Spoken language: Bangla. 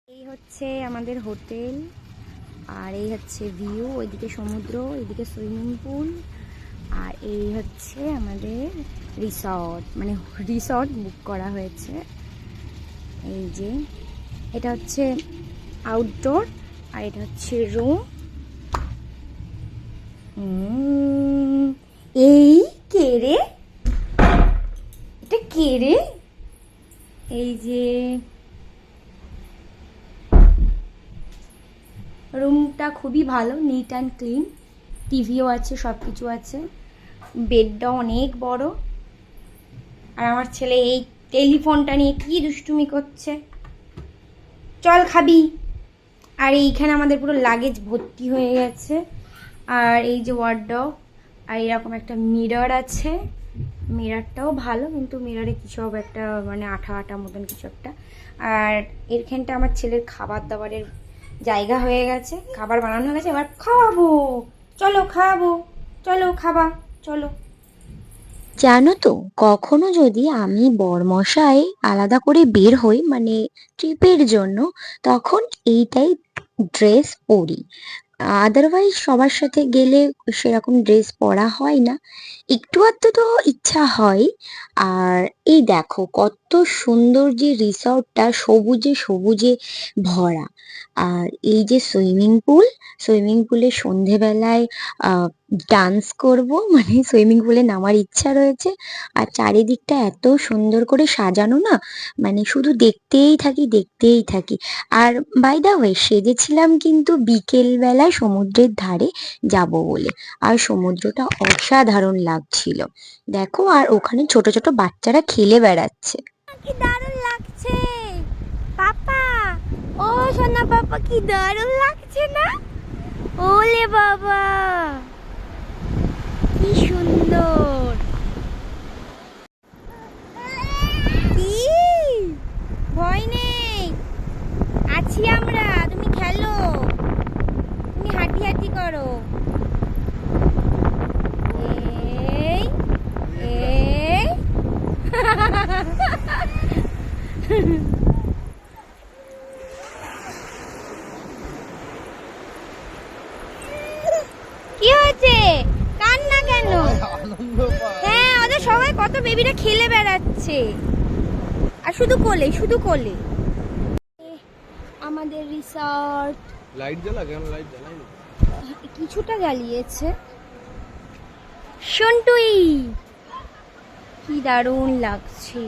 এই হচ্ছে আমাদের হোটেল আর এই হচ্ছে ভিউ, ওইদিকে সমুদ্র, এইদিকে সুইমিং পুল আর এই হচ্ছে আমাদের রিসর্ট, মানে রিসর্ট বুক করা হয়েছে। এই যে এটা হচ্ছে আউটডোর আর এটা হচ্ছে রুম। এই কে রে, এটা কে রে? এই যে রুমটা খুবই ভালো, নিট অ্যান্ড ক্লিন, টিভিও আছে, সব কিছু আছে, বেডটা অনেক বড়। আর আমার ছেলে এই টেলিফোনটা নিয়ে কি দুষ্টুমি করছে, চল খাবি। আর এইখানে আমাদের পুরো লাগেজ ভর্তি হয়ে গেছে। আর এই যে ওয়ার্ডরোব, আর এরকম একটা মিরর আছে, মিররটাও ভালো, কিন্তু মিররে কিছু হবে একটা মানে আঠা আঠা মতন কিছু একটা। আর এখানটা আমার ছেলের খাবার দাবারের জায়গা হয়ে গেছে, খাবার বানানো হয়ে গেছে, এবার খাওয়াবো, চলো খাওয়াবো, চলো খাবা, চলো। জানো তো, কখনো যদি আমি বরমশাই আলাদা করে বের হই মানে ট্রিপের জন্য, তখন এইটাই ড্রেস পরি। আদারওয়াইজ সবার সাথে গেলে সেরকম ড্রেস পরা হয় না, একটু আধটু তো ইচ্ছা হয়। আর এই দেখো কত সুন্দর যে রিসর্টটা, সবুজে সবুজে ভরা। আর এই যে সুইমিং পুল, সুইমিং পুলে সন্ধেবেলায় ডান্স করব, মানে সুইমিং পুলে নামার ইচ্ছা রয়েছে। আর চারিদিকটা এত সুন্দর করে সাজানো না, মানে শুধু দেখতেই থাকি দেখতেই থাকি। আর বাই দা ওয়ে, সেজেছিলাম কিন্তু বিকেল বেলায় সমুদ্রের ধারে যাব বলে। আর সমুদ্রটা অসাধারণ লাগছিল দেখো, আর ওখানে ছোট ছোট বাচ্চারা খেলে বেড়াচ্ছে। কি দারুণ লাগছে পাপা, ও সোনা পাপা, কি দারুণ লাগছে না? ওলে বাবা, কি সুন্দর। কি ভয় নেই, আছি আমরা, তুমি খেলো, তুমি হাঁটি হাঁটি করো। এই এই কি হয়েছে, কান্না কেন? হ্যাঁ, ওদের সবাই কত বেবিরা খেলে বেড়াচ্ছে, আর শুধু কোলে শুধু কোলে। আমাদের রিসর্ট লাইট জ্বালা, কেন লাইট জ্বালাই না? কিছুটা জ্বালিয়েছে। সন্টুই, কি দারুণ লাগছে।